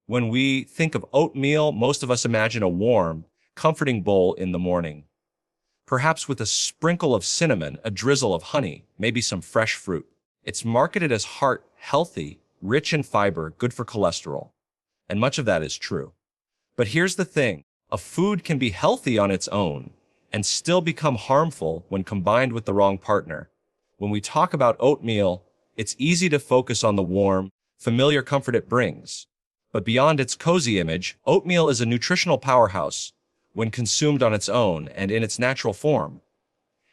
When we think of oatmeal, most of us imagine a warm, comforting bowl in the morning, perhaps with a sprinkle of cinnamon, a drizzle of honey, maybe some fresh fruit. It's marketed as heart healthy, rich in fiber, good for cholesterol, and much of that is true. But here's the thing, a food can be healthy on its own and still become harmful when combined with the wrong partner. When we talk about oatmeal, it's easy to focus on the warm, familiar comfort it brings. But beyond its cozy image, oatmeal is a nutritional powerhouse when consumed on its own and in its natural form.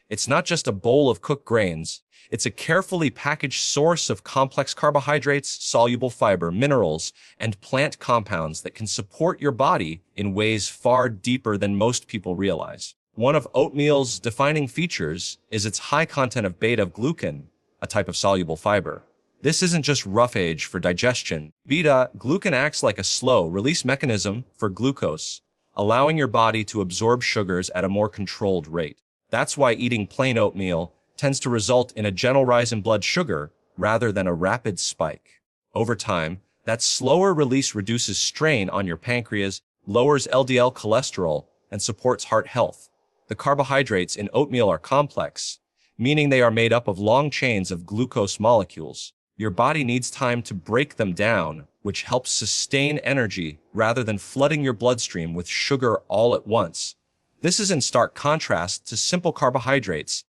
It's not just a bowl of cooked grains, it's a carefully packaged source of complex carbohydrates, soluble fiber, minerals, and plant compounds that can support your body in ways far deeper than most people realize. One of oatmeal's defining features is its high content of beta-glucan, a type of soluble fiber. This isn't just roughage for digestion. Beta-glucan acts like a slow-release mechanism for glucose, allowing your body to absorb sugars at a more controlled rate. That's why eating plain oatmeal tends to result in a gentle rise in blood sugar rather than a rapid spike. Over time, that slower release reduces strain on your pancreas, lowers LDL cholesterol, and supports heart health. The carbohydrates in oatmeal are complex, meaning they are made up of long chains of glucose molecules. Your body needs time to break them down, which helps sustain energy rather than flooding your bloodstream with sugar all at once. This is in stark contrast to simple carbohydrates,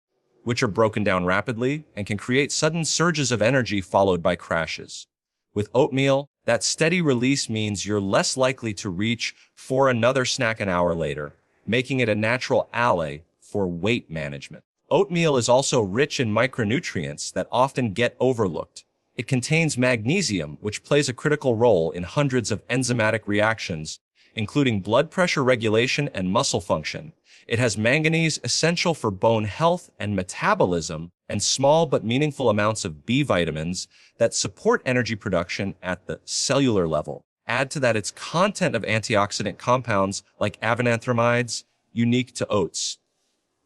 which are broken down rapidly and can create sudden surges of energy followed by crashes. With oatmeal, that steady release means you're less likely to reach for another snack an hour later, making it a natural ally for weight management. Oatmeal is also rich in micronutrients that often get overlooked. It contains magnesium, which plays a critical role in hundreds of enzymatic reactions, including blood pressure regulation and muscle function. It has manganese, essential for bone health and metabolism, and small but meaningful amounts of B vitamins that support energy production at the cellular level. Add to that its content of antioxidant compounds like avenanthramides, unique to oats,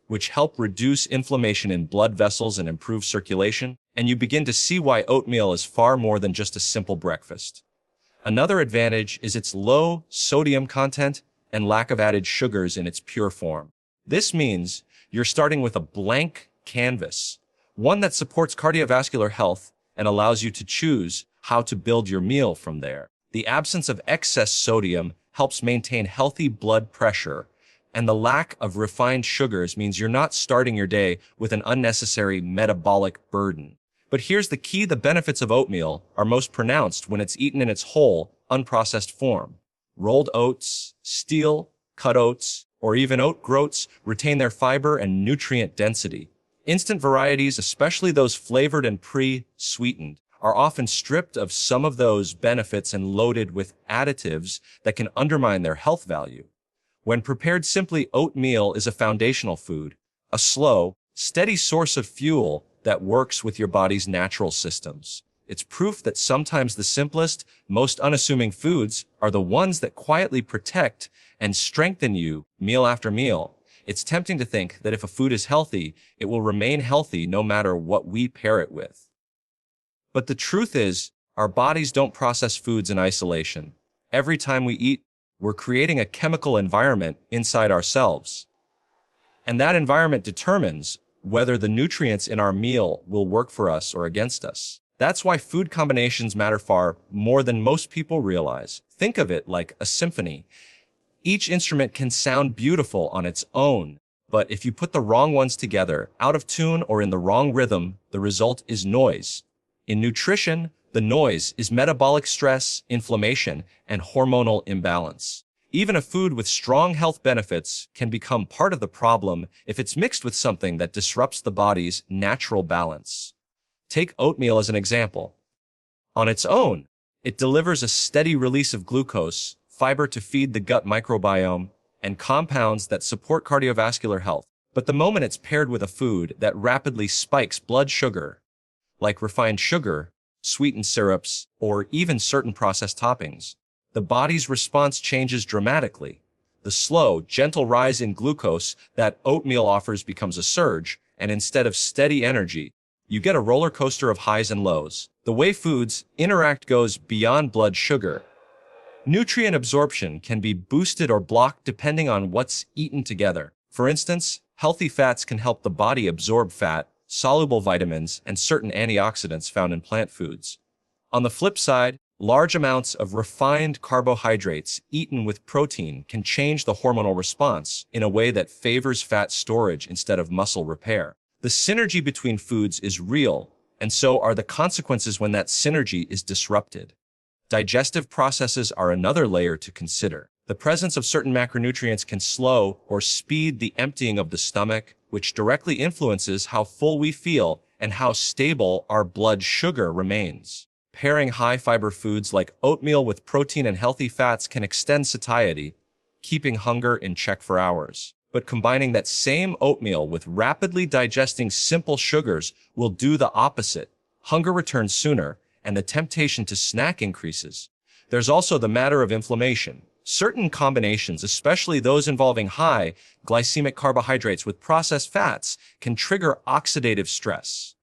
which help reduce inflammation in blood vessels and improve circulation, and you begin to see why oatmeal is far more than just a simple breakfast. Another advantage is its low sodium content and lack of added sugars in its pure form. This means you're starting with a blank canvas, one that supports cardiovascular health and allows you to choose how to build your meal from there. The absence of excess sodium helps maintain healthy blood pressure, and the lack of refined sugars means you're not starting your day with an unnecessary metabolic burden. But here's the key, the benefits of oatmeal are most pronounced when it's eaten in its whole, unprocessed form. Rolled oats, steel, cut oats, or even oat groats retain their fiber and nutrient density. Instant varieties, especially those flavored and pre-sweetened, are often stripped of some of those benefits and loaded with additives that can undermine their health value. When prepared simply, oatmeal is a foundational food, a slow, steady source of fuel that works with your body's natural systems. It's proof that sometimes the simplest, most unassuming foods are the ones that quietly protect and strengthen you meal after meal. It's tempting to think that if a food is healthy, it will remain healthy no matter what we pair it with. But the truth is, our bodies don't process foods in isolation. Every time we eat, we're creating a chemical environment inside ourselves. And that environment determines whether the nutrients in our meal will work for us or against us. That's why food combinations matter far more than most people realize. Think of it like a symphony. Each instrument can sound beautiful on its own, but if you put the wrong ones together, out of tune or in the wrong rhythm, the result is noise. In nutrition, the noise is metabolic stress, inflammation, and hormonal imbalance. Even a food with strong health benefits can become part of the problem if it's mixed with something that disrupts the body's natural balance. Take oatmeal as an example. On its own, it delivers a steady release of glucose, fiber to feed the gut microbiome, and compounds that support cardiovascular health. But the moment it's paired with a food that rapidly spikes blood sugar, like refined sugar, sweetened syrups, or even certain processed toppings, the body's response changes dramatically. The slow, gentle rise in glucose that oatmeal offers becomes a surge, and instead of steady energy, you get a roller coaster of highs and lows. The way foods interact goes beyond blood sugar. Nutrient absorption can be boosted or blocked depending on what's eaten together. For instance, healthy fats can help the body absorb fat, soluble vitamins, and certain antioxidants found in plant foods. On the flip side, large amounts of refined carbohydrates eaten with protein can change the hormonal response in a way that favors fat storage instead of muscle repair. The synergy between foods is real, and so are the consequences when that synergy is disrupted. Digestive processes are another layer to consider. The presence of certain macronutrients can slow or speed the emptying of the stomach, which directly influences how full we feel and how stable our blood sugar remains. Pairing high-fiber foods like oatmeal with protein and healthy fats can extend satiety, keeping hunger in check for hours. But combining that same oatmeal with rapidly digesting simple sugars will do the opposite. Hunger returns sooner, and the temptation to snack increases. There's also the matter of inflammation. Certain combinations, especially those involving high glycemic carbohydrates with processed fats, can trigger oxidative stress.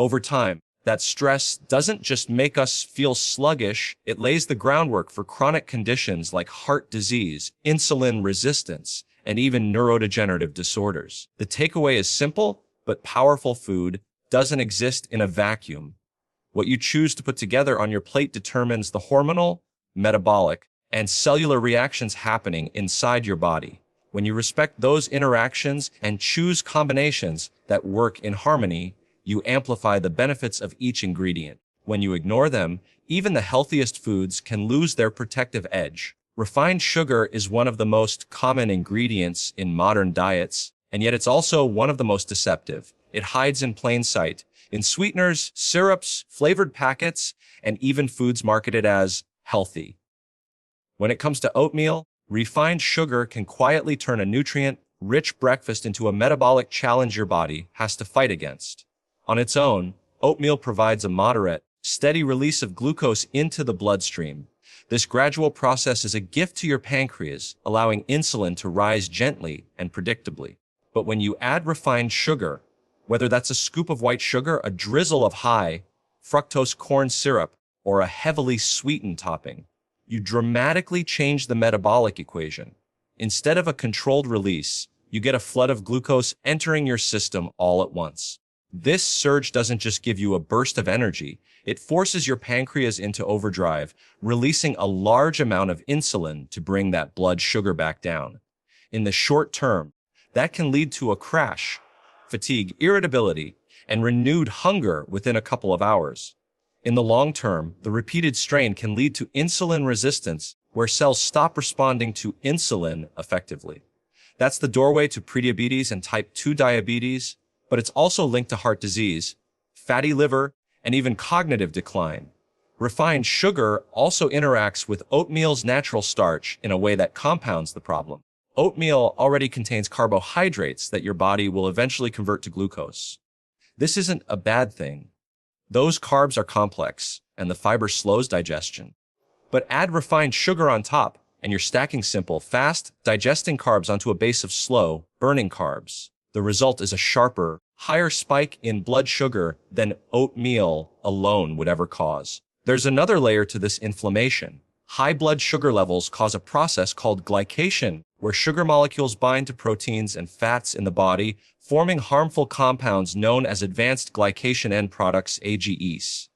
Over time, that stress doesn't just make us feel sluggish, it lays the groundwork for chronic conditions like heart disease, insulin resistance, and even neurodegenerative disorders. The takeaway is simple, but powerful: food doesn't exist in a vacuum. What you choose to put together on your plate determines the hormonal, metabolic, and cellular reactions happening inside your body. When you respect those interactions and choose combinations that work in harmony, you amplify the benefits of each ingredient. When you ignore them, even the healthiest foods can lose their protective edge. Refined sugar is one of the most common ingredients in modern diets, and yet it's also one of the most deceptive. It hides in plain sight, in sweeteners, syrups, flavored packets, and even foods marketed as healthy. When it comes to oatmeal, refined sugar can quietly turn a nutrient-rich breakfast into a metabolic challenge your body has to fight against. On its own, oatmeal provides a moderate, steady release of glucose into the bloodstream. This gradual process is a gift to your pancreas, allowing insulin to rise gently and predictably. But when you add refined sugar, whether that's a scoop of white sugar, a drizzle of high fructose corn syrup, or a heavily sweetened topping, you dramatically change the metabolic equation. Instead of a controlled release, you get a flood of glucose entering your system all at once. This surge doesn't just give you a burst of energy, it forces your pancreas into overdrive, releasing a large amount of insulin to bring that blood sugar back down. In the short term, that can lead to a crash, fatigue, irritability, and renewed hunger within a couple of hours. In the long term, the repeated strain can lead to insulin resistance, where cells stop responding to insulin effectively. That's the doorway to prediabetes and type 2 diabetes, but it's also linked to heart disease, fatty liver, and even cognitive decline. Refined sugar also interacts with oatmeal's natural starch in a way that compounds the problem. Oatmeal already contains carbohydrates that your body will eventually convert to glucose. This isn't a bad thing. Those carbs are complex, and the fiber slows digestion. But add refined sugar on top, and you're stacking simple, fast, digesting carbs onto a base of slow, burning carbs. The result is a sharper, higher spike in blood sugar than oatmeal alone would ever cause. There's another layer to this inflammation. High blood sugar levels cause a process called glycation, where sugar molecules bind to proteins and fats in the body, forming harmful compounds known as advanced glycation end products, AGEs.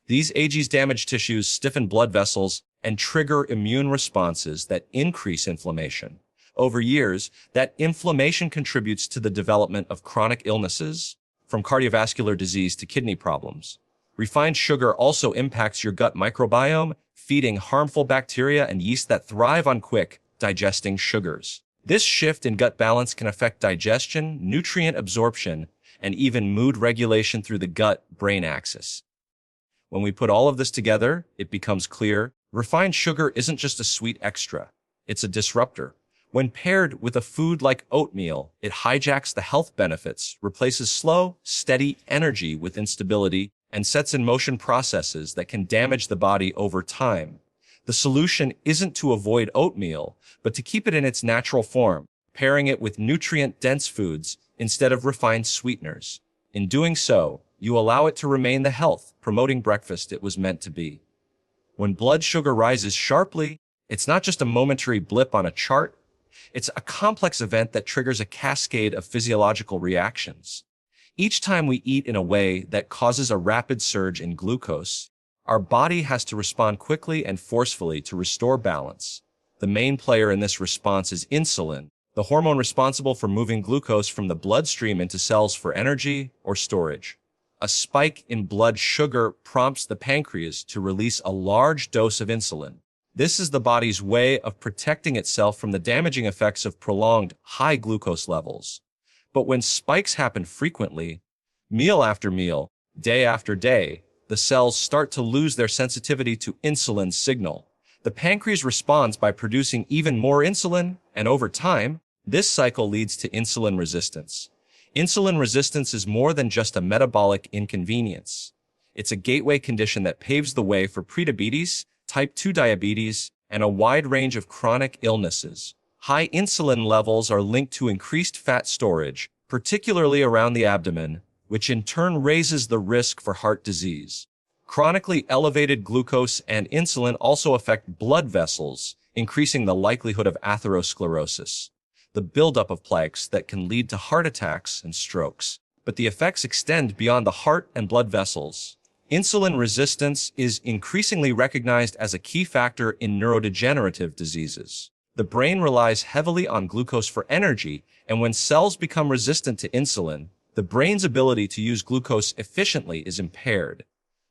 These AGEs damage tissues, stiffen blood vessels, and trigger immune responses that increase inflammation. Over years, that inflammation contributes to the development of chronic illnesses, from cardiovascular disease to kidney problems. Refined sugar also impacts your gut microbiome, feeding harmful bacteria and yeast that thrive on quick, digesting sugars. This shift in gut balance can affect digestion, nutrient absorption, and even mood regulation through the gut-brain axis. When we put all of this together, it becomes clear: refined sugar isn't just a sweet extra, it's a disruptor. When paired with a food like oatmeal, it hijacks the health benefits, replaces slow, steady energy with instability, and sets in motion processes that can damage the body over time. The solution isn't to avoid oatmeal, but to keep it in its natural form, pairing it with nutrient-dense foods instead of refined sweeteners. In doing so, you allow it to remain the health-promoting breakfast it was meant to be. When blood sugar rises sharply, It's not just a momentary blip on a chart. It's a complex event that triggers a cascade of physiological reactions. Each time we eat in a way that causes a rapid surge in glucose, our body has to respond quickly and forcefully to restore balance. The main player in this response is insulin, the hormone responsible for moving glucose from the bloodstream into cells for energy or storage. A spike in blood sugar prompts the pancreas to release a large dose of insulin. This is the body's way of protecting itself from the damaging effects of prolonged high glucose levels. But when spikes happen frequently, meal after meal, day after day, the cells start to lose their sensitivity to insulin's signal. The pancreas responds by producing even more insulin, and over time, this cycle leads to insulin resistance. Insulin resistance is more than just a metabolic inconvenience. It's a gateway condition that paves the way for prediabetes, type 2 diabetes, and a wide range of chronic illnesses. High insulin levels are linked to increased fat storage, particularly around the abdomen, which in turn raises the risk for heart disease. Chronically elevated glucose and insulin also affect blood vessels, increasing the likelihood of atherosclerosis, the buildup of plaques that can lead to heart attacks and strokes. But the effects extend beyond the heart and blood vessels. Insulin resistance is increasingly recognized as a key factor in neurodegenerative diseases. The brain relies heavily on glucose for energy, and when cells become resistant to insulin, the brain's ability to use glucose efficiently is impaired.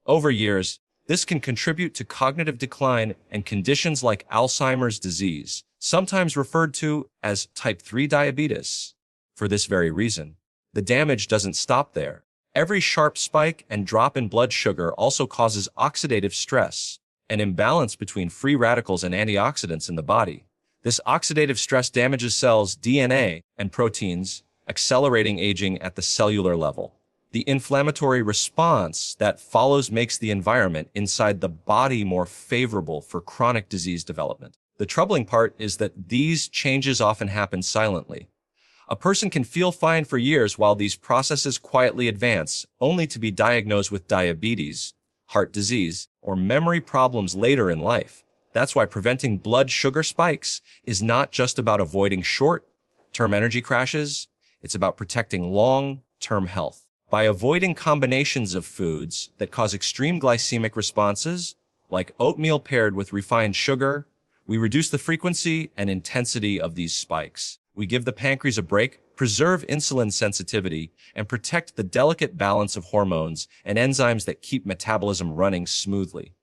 Over years, this can contribute to cognitive decline and conditions like Alzheimer's disease, sometimes referred to as type 3 diabetes. For this very reason, the damage doesn't stop there. Every sharp spike and drop in blood sugar also causes oxidative stress, an imbalance between free radicals and antioxidants in the body. This oxidative stress damages cells' DNA and proteins, accelerating aging at the cellular level. The inflammatory response that follows makes the environment inside the body more favorable for chronic disease development. The troubling part is that these changes often happen silently. A person can feel fine for years while these processes quietly advance, only to be diagnosed with diabetes, heart disease, or memory problems later in life. That's why preventing blood sugar spikes is not just about avoiding short-term energy crashes, it's about protecting long-term health. By avoiding combinations of foods that cause extreme glycemic responses, like oatmeal paired with refined sugar, we reduce the frequency and intensity of these spikes. We give the pancreas a break, preserve insulin sensitivity, and protect the delicate balance of hormones and enzymes that keep metabolism running smoothly.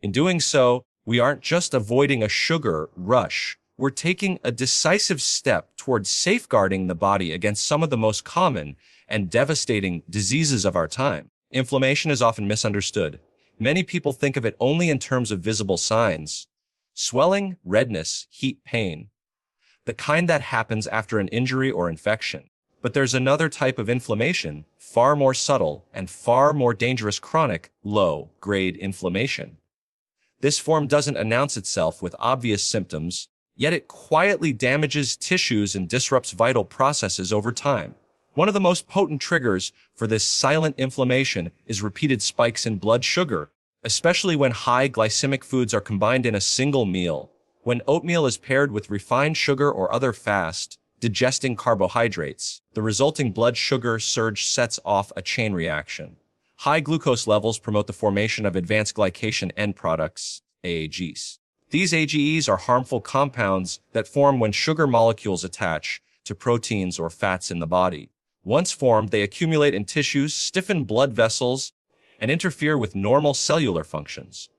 In doing so, we aren't just avoiding a sugar rush, we're taking a decisive step towards safeguarding the body against some of the most common and devastating diseases of our time. Inflammation is often misunderstood. Many people think of it only in terms of visible signs: swelling, redness, heat, pain, the kind that happens after an injury or infection. But there's another type of inflammation, far more subtle and far more dangerous: chronic, low-grade inflammation. This form doesn't announce itself with obvious symptoms, yet it quietly damages tissues and disrupts vital processes over time. One of the most potent triggers for this silent inflammation is repeated spikes in blood sugar, especially when high glycemic foods are combined in a single meal. When oatmeal is paired with refined sugar or other fast, digesting carbohydrates, the resulting blood sugar surge sets off a chain reaction. High glucose levels promote the formation of advanced glycation end products, AGEs. These AGEs are harmful compounds that form when sugar molecules attach to proteins or fats in the body. Once formed, they accumulate in tissues, stiffen blood vessels, and interfere with normal cellular functions.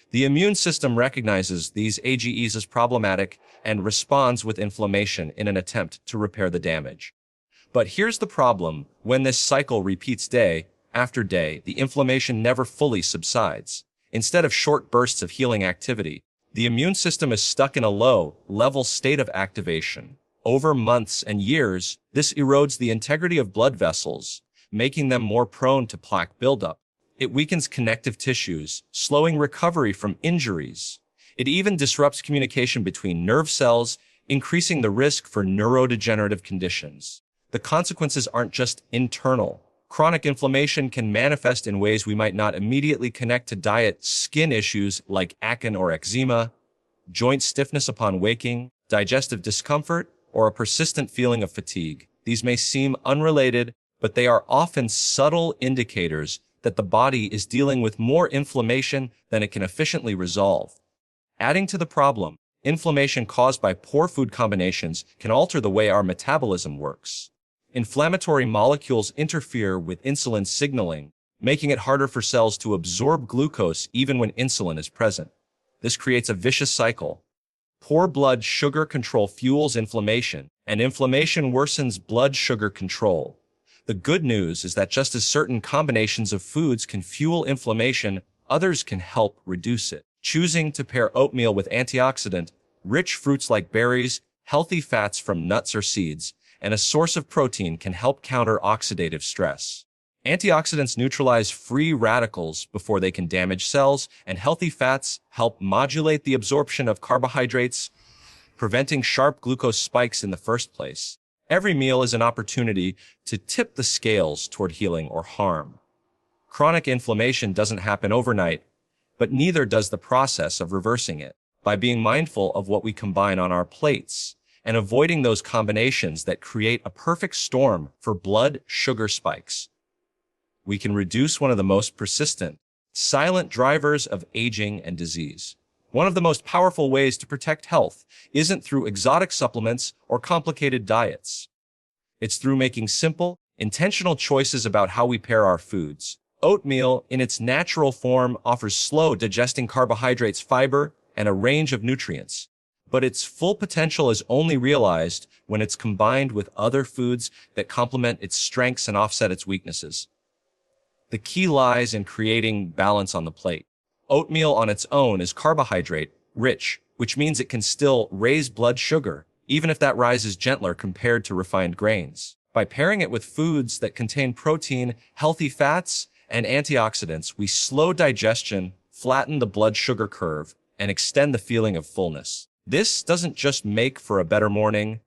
The immune system recognizes these AGEs as problematic and responds with inflammation in an attempt to repair the damage. But here's the problem: when this cycle repeats day after day, the inflammation never fully subsides. Instead of short bursts of healing activity, the immune system is stuck in a low-level state of activation. Over months and years, this erodes the integrity of blood vessels, making them more prone to plaque buildup. It weakens connective tissues, slowing recovery from injuries. It even disrupts communication between nerve cells, increasing the risk for neurodegenerative conditions. The consequences aren't just internal. Chronic inflammation can manifest in ways we might not immediately connect to diet: skin issues like acne or eczema, joint stiffness upon waking, digestive discomfort, or a persistent feeling of fatigue. These may seem unrelated, but they are often subtle indicators that the body is dealing with more inflammation than it can efficiently resolve. Adding to the problem, inflammation caused by poor food combinations can alter the way our metabolism works. Inflammatory molecules interfere with insulin signaling, making it harder for cells to absorb glucose even when insulin is present. This creates a vicious cycle. Poor blood sugar control fuels inflammation, and inflammation worsens blood sugar control. The good news is that just as certain combinations of foods can fuel inflammation, others can help reduce it. Choosing to pair oatmeal with antioxidant-rich fruits like berries, healthy fats from nuts or seeds, and a source of protein can help counter oxidative stress. Antioxidants neutralize free radicals before they can damage cells, and healthy fats help modulate the absorption of carbohydrates, preventing sharp glucose spikes in the first place. Every meal is an opportunity to tip the scales toward healing or harm. Chronic inflammation doesn't happen overnight, but neither does the process of reversing it. By being mindful of what we combine on our plates and avoiding those combinations that create a perfect storm for blood sugar spikes, we can reduce one of the most persistent, silent drivers of aging and disease. One of the most powerful ways to protect health isn't through exotic supplements or complicated diets. It's through making simple, intentional choices about how we pair our foods. Oatmeal, in its natural form, offers slow digesting carbohydrates, fiber, and a range of nutrients. But its full potential is only realized when it's combined with other foods that complement its strengths and offset its weaknesses. The key lies in creating balance on the plate. Oatmeal on its own is carbohydrate-rich, which means it can still raise blood sugar, even if that rise is gentler compared to refined grains. By pairing it with foods that contain protein, healthy fats, and antioxidants, we slow digestion, flatten the blood sugar curve, and extend the feeling of fullness. This doesn't just make for a better morning,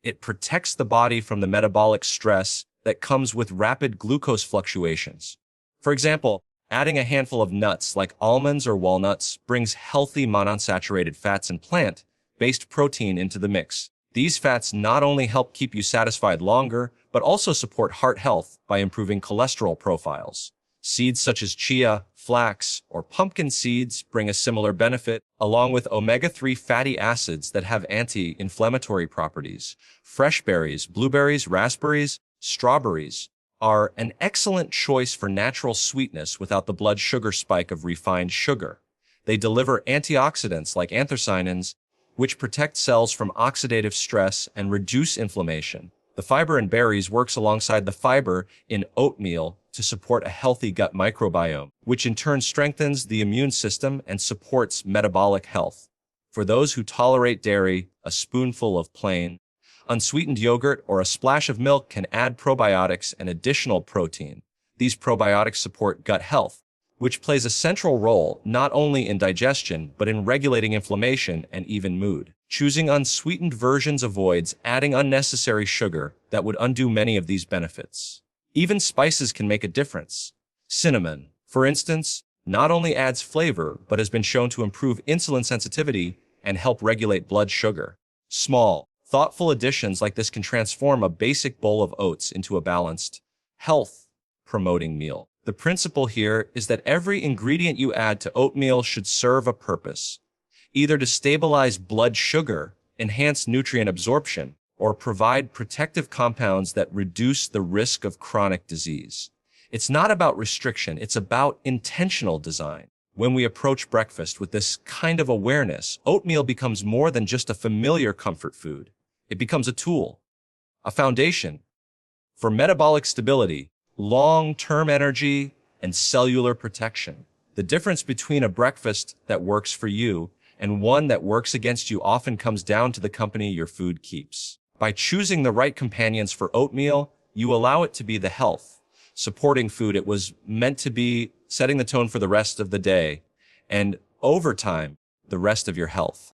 it protects the body from the metabolic stress that comes with rapid glucose fluctuations. For example, adding a handful of nuts like almonds or walnuts brings healthy monounsaturated fats and plant-based protein into the mix. These fats not only help keep you satisfied longer, but also support heart health by improving cholesterol profiles. Seeds such as chia, flax, or pumpkin seeds bring a similar benefit, along with omega-3 fatty acids that have anti-inflammatory properties. Fresh berries, blueberries, raspberries, strawberries are an excellent choice for natural sweetness without the blood sugar spike of refined sugar. They deliver antioxidants like anthocyanins, which protect cells from oxidative stress and reduce inflammation. The fiber in berries works alongside the fiber in oatmeal to support a healthy gut microbiome, which in turn strengthens the immune system and supports metabolic health. For those who tolerate dairy, a spoonful of plain, unsweetened yogurt or a splash of milk can add probiotics and additional protein. These probiotics support gut health, which plays a central role not only in digestion, but in regulating inflammation and even mood. Choosing unsweetened versions avoids adding unnecessary sugar that would undo many of these benefits. Even spices can make a difference. Cinnamon, for instance, not only adds flavor, but has been shown to improve insulin sensitivity and help regulate blood sugar. Small, thoughtful additions like this can transform a basic bowl of oats into a balanced, health-promoting meal. The principle here is that every ingredient you add to oatmeal should serve a purpose, either to stabilize blood sugar, enhance nutrient absorption, or provide protective compounds that reduce the risk of chronic disease. It's not about restriction, it's about intentional design. When we approach breakfast with this kind of awareness, oatmeal becomes more than just a familiar comfort food. It becomes a tool, a foundation for metabolic stability, long-term energy, and cellular protection. The difference between a breakfast that works for you and one that works against you often comes down to the company your food keeps. By choosing the right companions for oatmeal, you allow it to be the health supporting food it was meant to be, setting the tone for the rest of the day, and over time, the rest of your health.